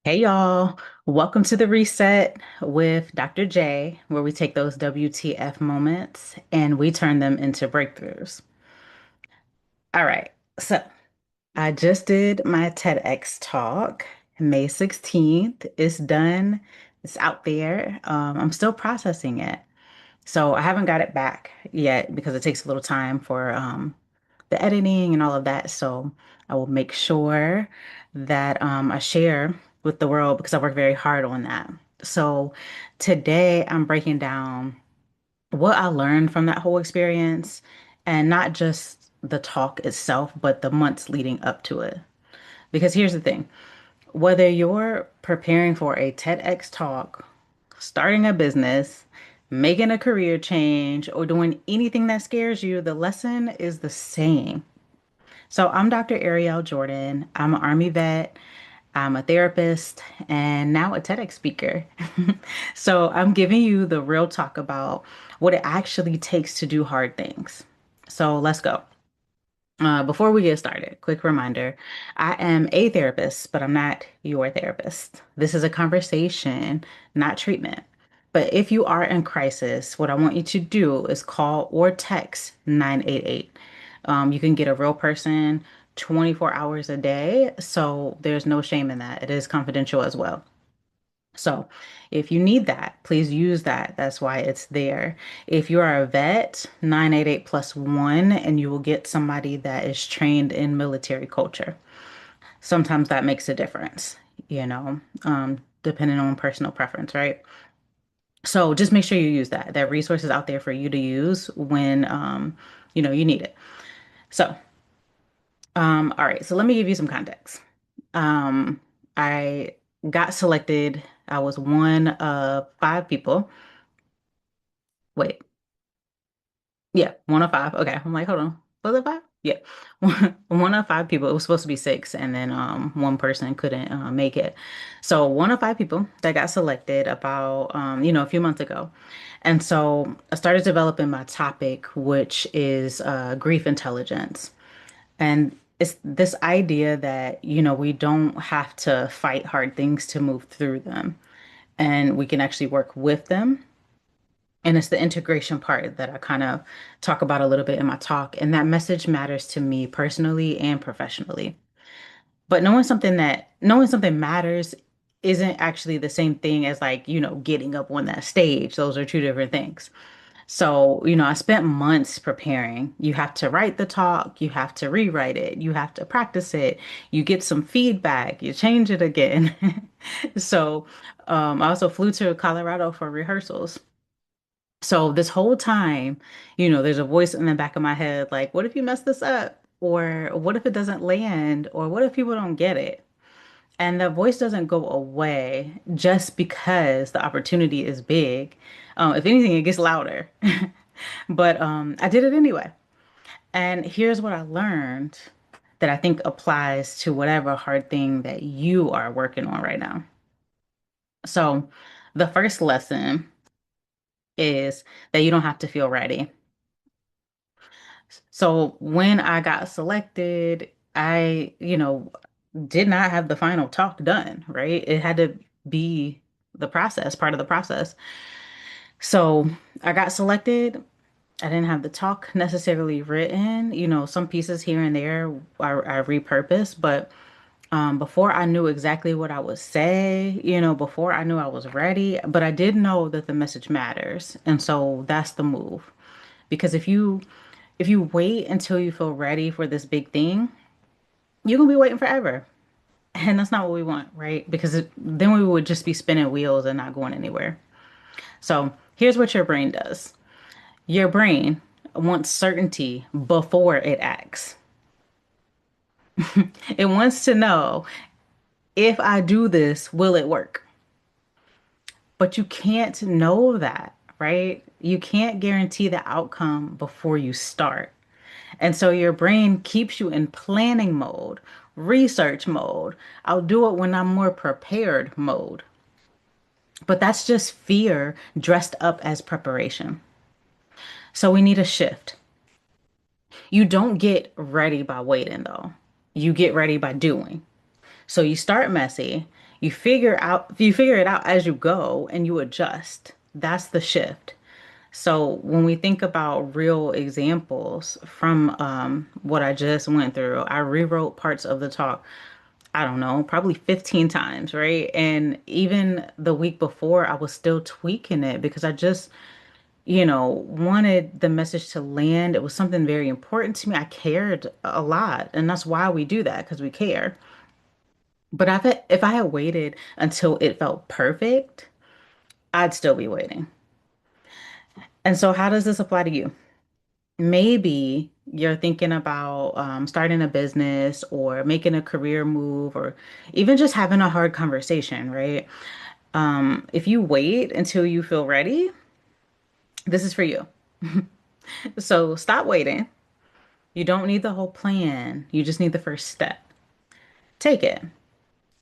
Hey y'all, welcome to the Reset with Dr. J, where we take those WTF moments and we turn them into breakthroughs. All right, so I just did my TEDx talk, May 16th. It's done, it's out there. I'm still processing it. So I haven't got it back yet because it takes a little time for the editing and all of that. So I will make sure that I share with the world because I work very hard on that. So today I'm breaking down what I learned from that whole experience and not just the talk itself, but the months leading up to it. Because here's the thing, whether you're preparing for a TEDx talk, starting a business, making a career change, or doing anything that scares you, the lesson is the same. So I'm Dr. Arielle Jordan. I'm an Army vet. I'm a therapist and now a TEDx speaker. So I'm giving you the real talk about what it actually takes to do hard things. So let's go. Before we get started, quick reminder, I am a therapist, but I'm not your therapist. This is a conversation, not treatment. But if you are in crisis, what I want you to do is call or text 988. You can get a real person 24 hours a day, so there's no shame in that. It is confidential as well. So if you need that, please use that. That's why it's there. If you are a vet, 988 plus one, and you will get somebody that is trained in military culture. Sometimes that makes a difference, depending on personal preference, right? So just make sure you use that. That resource is out there for you to use when you need it. So, all right, so let me give you some context. Um, I got selected. I was one of five people. Wait, yeah, one of five. Okay, I'm like, hold on, was it five? Yeah, one of five people. It was supposed to be six, and then one person couldn't make it. So one of five people that got selected about a few months ago, and so I started developing my topic, which is grief intelligence. And it's this idea that, we don't have to fight hard things to move through them, and we can actually work with them. And it's the integration part that I kind of talk about a little bit in my talk. And that message matters to me personally and professionally. But knowing something matters isn't actually the same thing as like, getting up on that stage. Those are two different things. So, I spent months preparing. You have to write the talk, you have to rewrite it, you have to practice it, you get some feedback, you change it again. So, I also flew to Colorado for rehearsals. So this whole time, there's a voice in the back of my head like, what if you mess this up? Or what if it doesn't land? Or what if people don't get it? And the voice doesn't go away just because the opportunity is big. If anything, it gets louder. But I did it anyway. And here's what I learned that I think applies to whatever hard thing that you are working on right now. So the first lesson is that you don't have to feel ready. So when I got selected, I, did not have the final talk done, right? It had to be the process, part of the process. So I got selected. I didn't have the talk necessarily written, some pieces here and there I repurposed, but before I knew exactly what I would say, before I knew I was ready, but I did know that the message matters. And so that's the move. Because if you wait until you feel ready for this big thing, you're gonna be waiting forever. And that's not what we want, right? Because then we would just be spinning wheels and not going anywhere. So here's what your brain does. Your brain wants certainty before it acts. It wants to know, if I do this, will it work? But you can't know that, right? You can't guarantee the outcome before you start. And so your brain keeps you in planning mode, research mode. I'll do it when I'm more prepared mode. But that's just fear dressed up as preparation. So we need a shift. You don't get ready by waiting, though. You get ready by doing. So you start messy. You figure it out as you go and you adjust. That's the shift. So when we think about real examples from what I just went through, I rewrote parts of the talk, I don't know, probably 15 times, right? And even the week before, I was still tweaking it because I just, wanted the message to land. It was something very important to me. I cared a lot, and that's why we do that, because we care. But if I had waited until it felt perfect, I'd still be waiting. And so, how does this apply to you? Maybe you're thinking about starting a business or making a career move or even just having a hard conversation, right? If you wait until you feel ready, this is for you. So stop waiting. You don't need the whole plan. You just need the first step. Take it,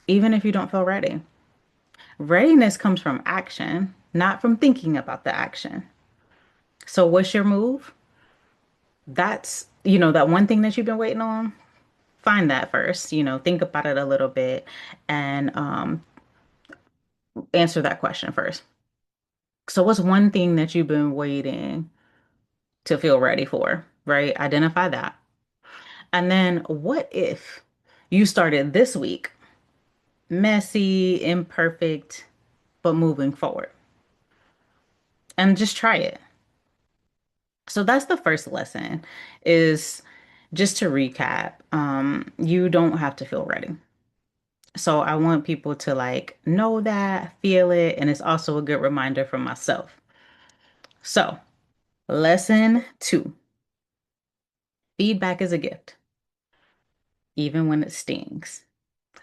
even if you don't feel ready. Readiness comes from action, not from thinking about the action. So what's your move? That's, that one thing that you've been waiting on. Find that first, think about it a little bit and answer that question first. So what's one thing that you've been waiting to feel ready for, right? Identify that. And then what if you started this week messy, imperfect, but moving forward? And just try it. So that's the first lesson is just to recap, you don't have to feel ready. So I want people to like know that, feel it, and it's also a good reminder for myself. So, lesson two, feedback is a gift, even when it stings.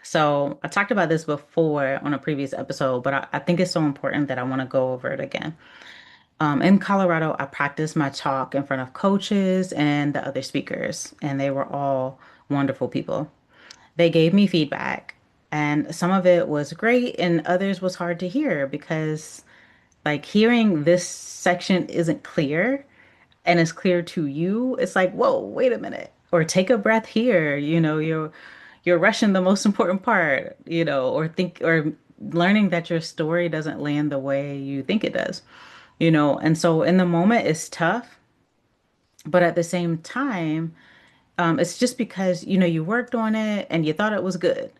So I talked about this before on a previous episode, but I think it's so important that I want to go over it again. In Colorado, I practiced my talk in front of coaches and the other speakers, and they were all wonderful people. They gave me feedback, and some of it was great, and others was hard to hear because, like, hearing this section isn't clear and it's clear to you. It's like, whoa, wait a minute, or take a breath here. You're rushing the most important part, or learning that your story doesn't land the way you think it does. And so in the moment it's tough, but at the same time, it's just because you worked on it and you thought it was good.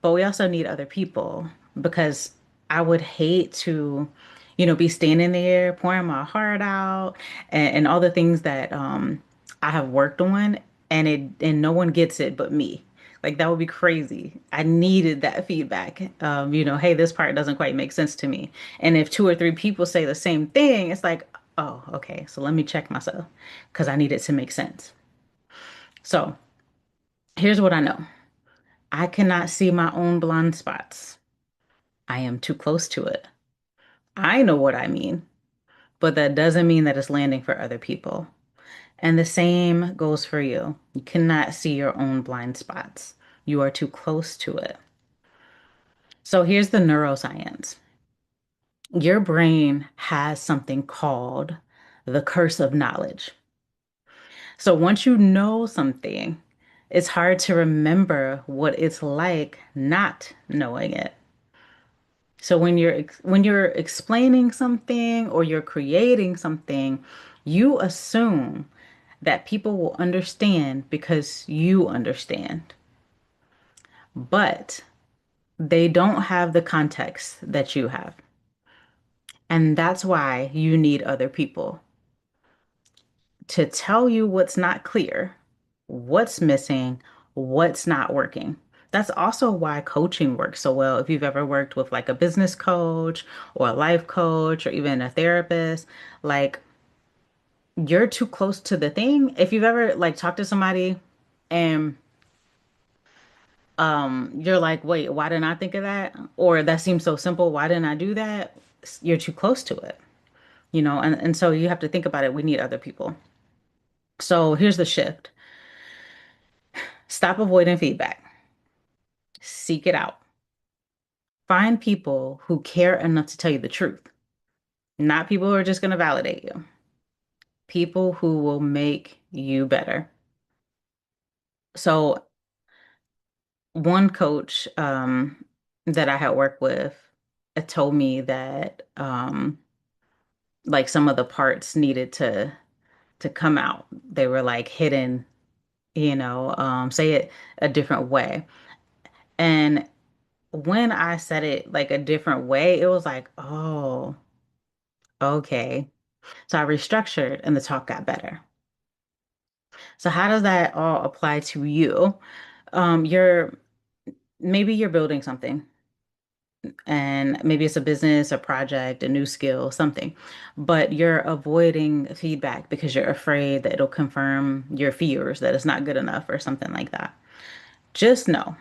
But we also need other people because I would hate to, be standing there pouring my heart out and all the things that I have worked on and no one gets it but me. Like that would be crazy. I needed that feedback. Hey, this part doesn't quite make sense to me. And if two or three people say the same thing, it's like, oh, okay, so let me check myself because I need it to make sense. So here's what I know. I cannot see my own blind spots. I am too close to it. I know what I mean, but that doesn't mean that it's landing for other people. And the same goes for you. You cannot see your own blind spots. You are too close to it. So here's the neuroscience. Your brain has something called the curse of knowledge. So once you know something, it's hard to remember what it's like not knowing it. So when you're explaining something or you're creating something, you assume that people will understand because you understand. But they don't have the context that you have. And that's why you need other people to tell you what's not clear, what's missing, what's not working. That's also why coaching works so well. If you've ever worked with like a business coach or a life coach or even a therapist, like you're too close to the thing. If you've ever like talked to somebody and you're like, wait, why didn't I think of that? Or that seems so simple, why didn't I do that? You're too close to it, and so you have to think about it. We need other people. So here's the shift. Stop avoiding feedback. Seek it out. Find people who care enough to tell you the truth, not people who are just going to validate you, people who will make you better. So, one coach that I had worked with told me that like some of the parts needed to come out. They were like hidden, say it a different way. And when I said it like a different way, it was like, oh, okay. So I restructured and the talk got better. So how does that all apply to you? You're maybe you're building something and maybe it's a business, a project, a new skill, something, but you're avoiding feedback because you're afraid that it'll confirm your fears that it's not good enough or something like that. Just know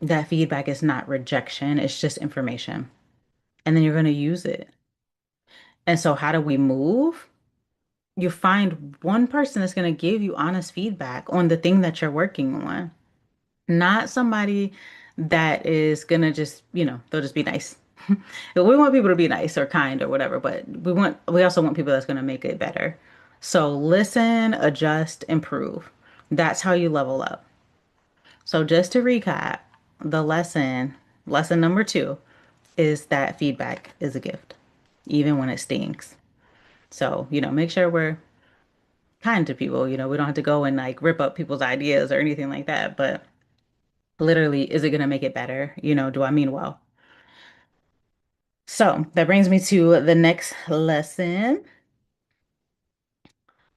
that feedback is not rejection, it's just information. And then you're going to use it. And so, how do we move? You find one person that's going to give you honest feedback on the thing that you're working on, not somebody that is going to just, they'll just be nice. We want people to be nice or kind or whatever, but we also want people that's going to make it better. So, listen, adjust, improve. That's how you level up. So, just to recap, the lesson number two is that feedback is a gift, even when it stings. So, make sure we're kind to people. We don't have to go and like rip up people's ideas or anything like that. But literally, is it going to make it better? Do I mean well? So that brings me to the next lesson.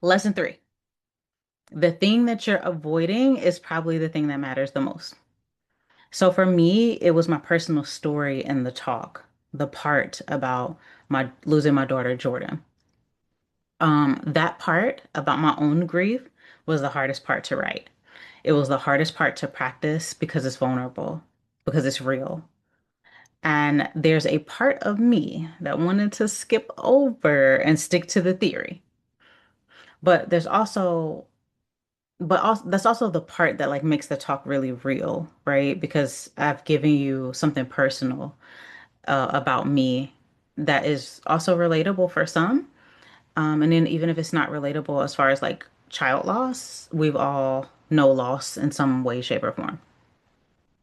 Lesson three. The thing that you're avoiding is probably the thing that matters the most. So for me, it was my personal story in the talk, the part about my losing my daughter, Jordan. That part about my own grief was the hardest part to write. It was the hardest part to practice because it's vulnerable, because it's real. And there's a part of me that wanted to skip over and stick to the theory. But also that's also the part that like makes the talk really real, right? Because I've given you something personal about me that is also relatable for some. And then even if it's not relatable as far as like child loss, we've all know loss in some way, shape, or form.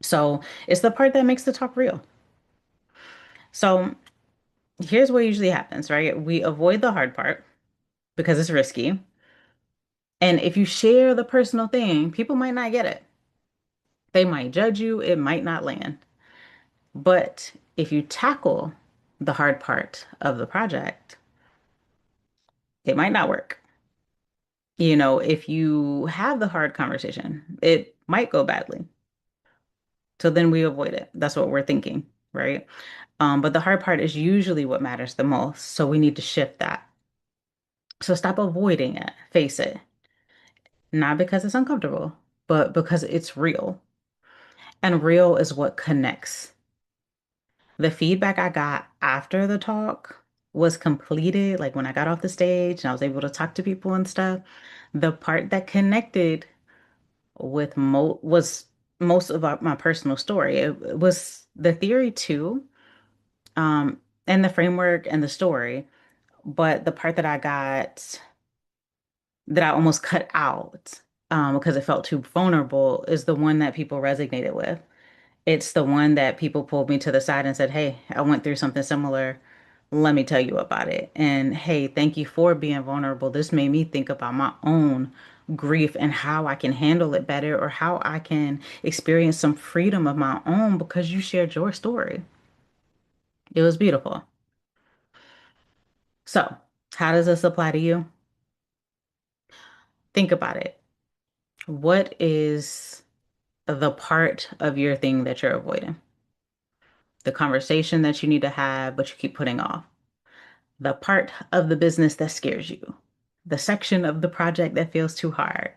So it's the part that makes the talk real. So here's what usually happens, right? We avoid the hard part because it's risky. And if you share the personal thing, people might not get it. They might judge you, it might not land. But if you tackle the hard part of the project, it might not work. If you have the hard conversation, it might go badly. So then we avoid it. That's what we're thinking, right? But the hard part is usually what matters the most. So we need to shift that. So stop avoiding it, face it. Not because it's uncomfortable, but because it's real. And real is what connects. The feedback I got after the talk was completed, like when I got off the stage and I was able to talk to people and stuff. The part that connected with mo was most about my personal story. It was the theory too, and the framework and the story. But the part that I got that I almost cut out because it felt too vulnerable is the one that people resonated with. It's the one that people pulled me to the side and said, "Hey, I went through something similar. Let me tell you about it." And hey, thank you for being vulnerable. This made me think about my own grief and how I can handle it better or how I can experience some freedom of my own because you shared your story. It was beautiful. So, how does this apply to you? Think about it. What is the part of your thing that you're avoiding? The conversation that you need to have, but you keep putting off. The part of the business that scares you. The section of the project that feels too hard.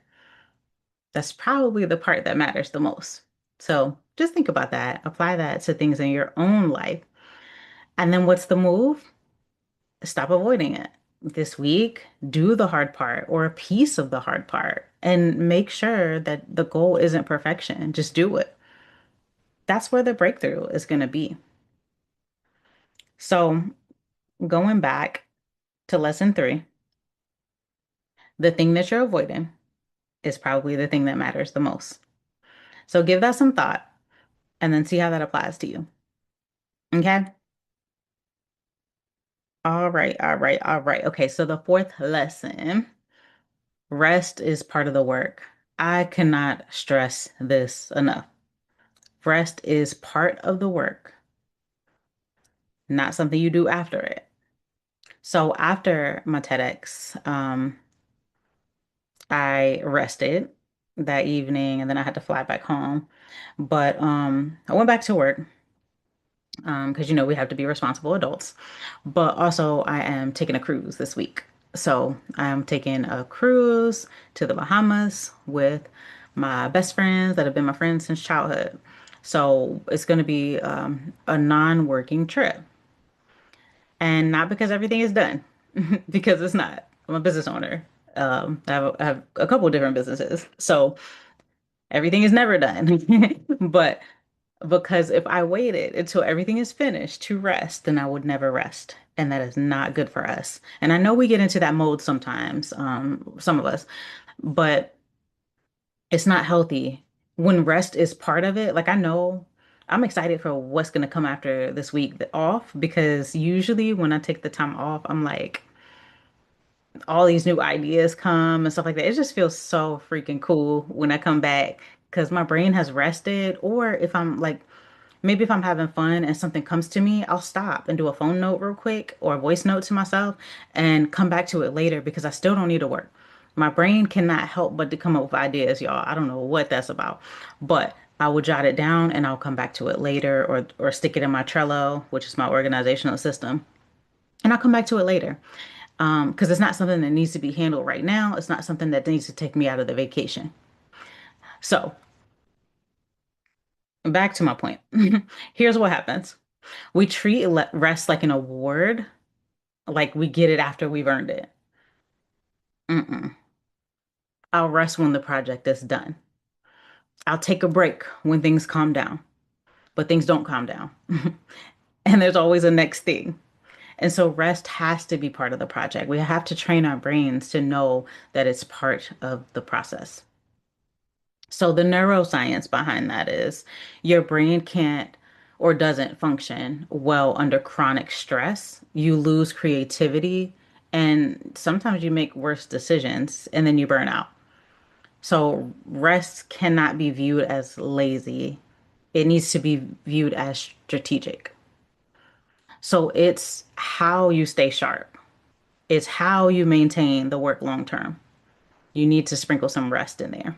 That's probably the part that matters the most. So just think about that. Apply that to things in your own life. And then what's the move? Stop avoiding it. This week, do the hard part or a piece of the hard part and make sure that the goal isn't perfection. Just do it. That's where the breakthrough is going to be. So, going back to lesson three, the thing that you're avoiding is probably the thing that matters the most. So, give that some thought and then see how that applies to you. Okay. All right, all right, all right. Okay, so the fourth lesson, rest is part of the work. I cannot stress this enough. Rest is part of the work, not something you do after it. So after my TEDx, I rested that evening and then I had to fly back home. But I went back to work because you know we have to be responsible adults. But also I am taking a cruise this week. So I'm taking a cruise to the Bahamas with my best friends that have been my friends since childhood. So it's going to be a non-working trip. And not because everything is done, because it's not. I'm a business owner. I have a couple of different businesses. So everything is never done. But because if I waited until everything is finished to rest, then I would never rest. And that is not good for us. And I know we get into that mode sometimes, some of us, but it's not healthy. When rest is part of it, like I know I'm excited for what's going to come after this week off because usually when I take the time off, I'm like, all these new ideas come and stuff like that. It just feels so freaking cool when I come back because my brain has rested. Or if I'm like, maybe if I'm having fun and something comes to me, I'll stop and do a phone note real quick or a voice note to myself and come back to it later because I still don't need to work. My brain cannot help but to come up with ideas, y'all. I don't know what that's about, but I will jot it down and I'll come back to it later or stick it in my Trello, which is my organizational system, and I'll come back to it later. Because it's not something that needs to be handled right now. It's not something that needs to take me out of the vacation. So back to my point. Here's what happens. We treat rest like an award, like we get it after we've earned it. Mm-mm. I'll rest when the project is done. I'll take a break when things calm down, but things don't calm down. And there's always a next thing. And so rest has to be part of the project. We have to train our brains to know that it's part of the process. So the neuroscience behind that is your brain can't or doesn't function well under chronic stress. You lose creativity and sometimes you make worse decisions and then you burn out. So rest cannot be viewed as lazy. It needs to be viewed as strategic. So it's how you stay sharp. It's how you maintain the work long term. You need to sprinkle some rest in there.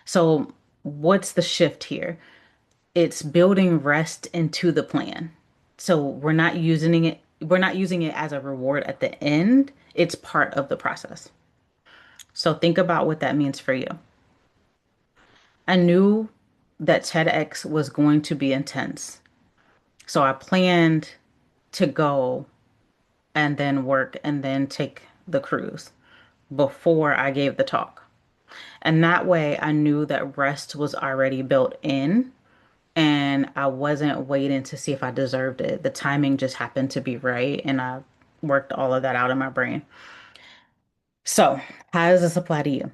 So what's the shift here? It's building rest into the plan. So we're not using it as a reward at the end. It's part of the process. So think about what that means for you. I knew that TEDx was going to be intense. So I planned to go and then work and then take the cruise before I gave the talk. And that way I knew that rest was already built in and I wasn't waiting to see if I deserved it. The timing just happened to be right, and I worked all of that out in my brain. So, how does this apply to you?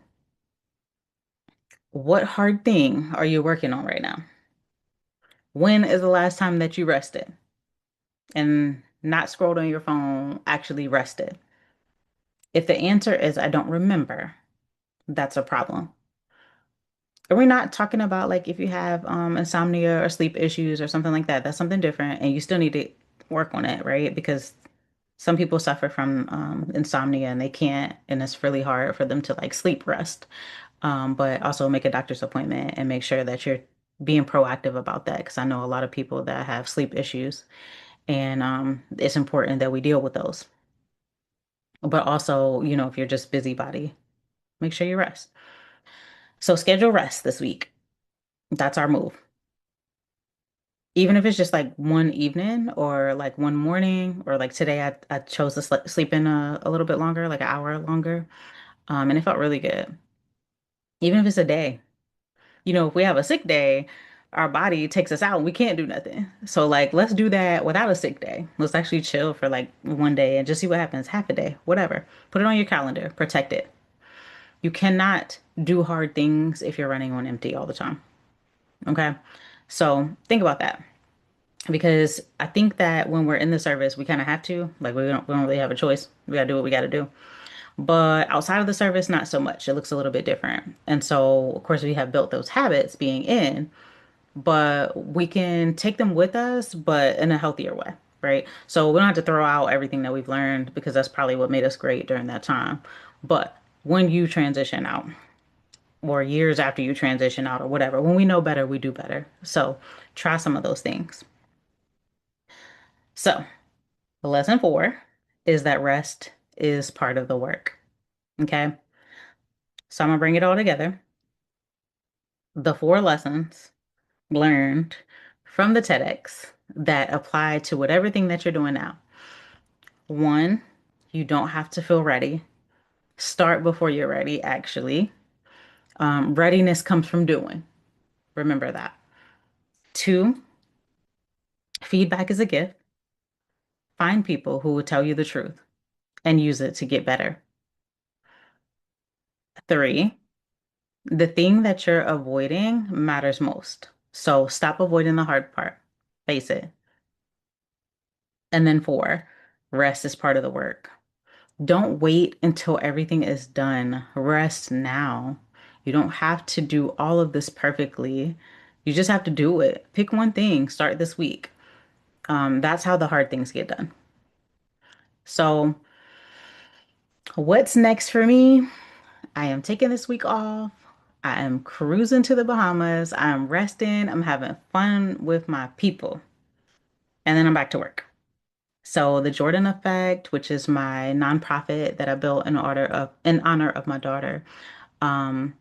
What hard thing are you working on right now? When is the last time that you rested and not scrolled on your phone, actually rested? If the answer is I don't remember, that's a problem. And we're not talking about like if you have insomnia or sleep issues or something like that. That's something different, and you still need to work on it, right? Because some people suffer from insomnia and they can't, and it's really hard for them to like sleep rest. But also make a doctor's appointment and make sure that you're being proactive about that because I know a lot of people that have sleep issues, and it's important that we deal with those. But also, you know, if you're just busybody, make sure you rest. So schedule rest this week. That's our move. Even if it's just like one evening or like one morning or like today I chose to sleep in a little bit longer, like an hour longer. And it felt really good. Even if it's a day. You know, if we have a sick day, our body takes us out and we can't do nothing. So like let's do that without a sick day. Let's actually chill for like one day and just see what happens, half a day, whatever. Put it on your calendar, protect it. You cannot do hard things if you're running on empty all the time. Okay? So think about that. because I think that when we're in the service, we kind of have to, like, we don't really have a choice. We gotta do what we gotta do. But outside of the service, not so much. It looks a little bit different. And so, of course, we have built those habits being in, but we can take them with us, but in a healthier way, right? So we don't have to throw out everything that we've learned because that's probably what made us great during that time. But when you transition out, or years after you transition out, or whatever, when we know better, we do better. So try some of those things. So, lesson 4 is that rest is part of the work. Okay. So I'm gonna bring it all together. The 4 lessons learned from the TEDx that apply to whatever thing that you're doing now. 1, you don't have to feel ready. Start before you're ready, actually. Readiness comes from doing. Remember that. 2, feedback is a gift. Find people who will tell you the truth and use it to get better. 3, the thing that you're avoiding matters most. So stop avoiding the hard part. Face it. And then 4, rest is part of the work. Don't wait until everything is done. Rest now. You don't have to do all of this perfectly. You just have to do it. Pick one thing, start this week. That's how the hard things get done. So, what's next for me? I am taking this week off. I am cruising to the Bahamas. I'm resting. I'm having fun with my people. And then I'm back to work. So the Jordan Effect, which is my nonprofit that I built in honor of my daughter, um,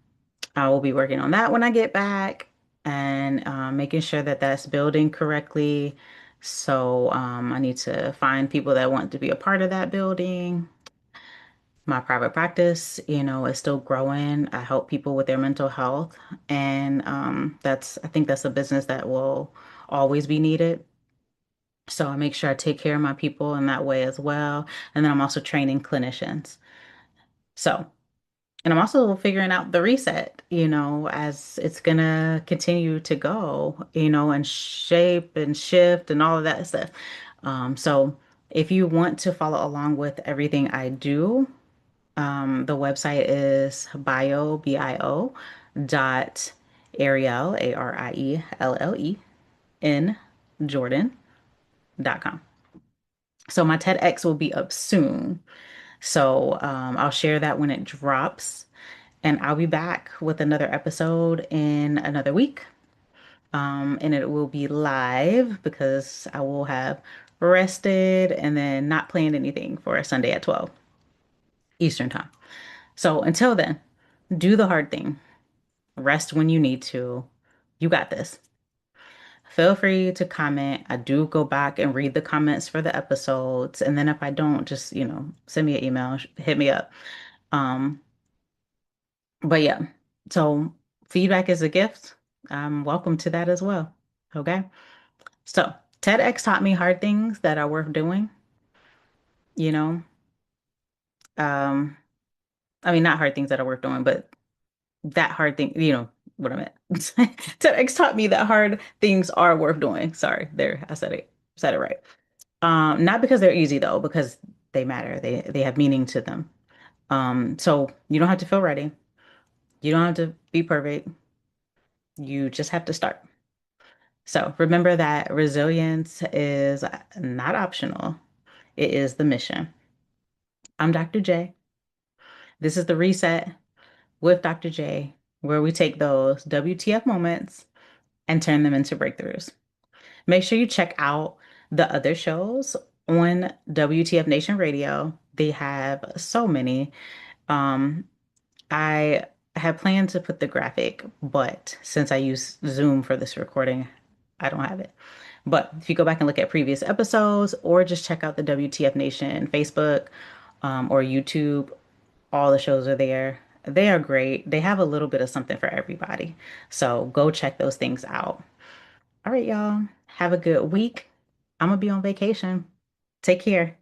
I will be working on that when I get back and making sure that that's building correctly. So I need to find people that want to be a part of that building. My private practice, is still growing. I help people with their mental health, and I think that's a business that will always be needed. So I make sure I take care of my people in that way as well. And then I'm also training clinicians. So, and I'm also figuring out the reset, as it's gonna continue to go, and shape and shift and all of that stuff. So if you want to follow along with everything I do, the website is bio, dot Arielle, Arielle, N Jordan.com. So my TEDx will be up soon. So I'll share that when it drops. And I'll be back with another episode in another week. And it will be live because I will have rested and then not planned anything for a Sunday at 12 Eastern time. So until then, do the hard thing. Rest when you need to. You got this. Feel free to comment. I do go back and read the comments for the episodes. And then if I don't, just, send me an email, hit me up. Um, but yeah, so feedback is a gift. I'm welcome to that as well. Okay. So TEDx taught me hard things that are worth doing, you know. Um, I mean, not hard things that are worth doing, but that hard thing, what I meant. TEDx taught me that hard things are worth doing. Sorry, there, I said it right. Not because they're easy though, because they matter. They have meaning to them. So you don't have to feel ready. You don't have to be perfect. You just have to start. So remember that resilience is not optional. It is the mission. I'm Dr. J. This is the reset with Dr. J, where we take those WTF moments and turn them into breakthroughs. Make sure you check out the other shows on WTF Nation Radio. They have so many. Um, I had planned to put the graphic, but since I use Zoom for this recording, I don't have it. But if you go back and look at previous episodes or just check out the WTF Nation Facebook or YouTube, all the shows are there. They are great. They have a little bit of something for everybody. So go check those things out. All right, y'all. Have a good week. I'm going to be on vacation. Take care.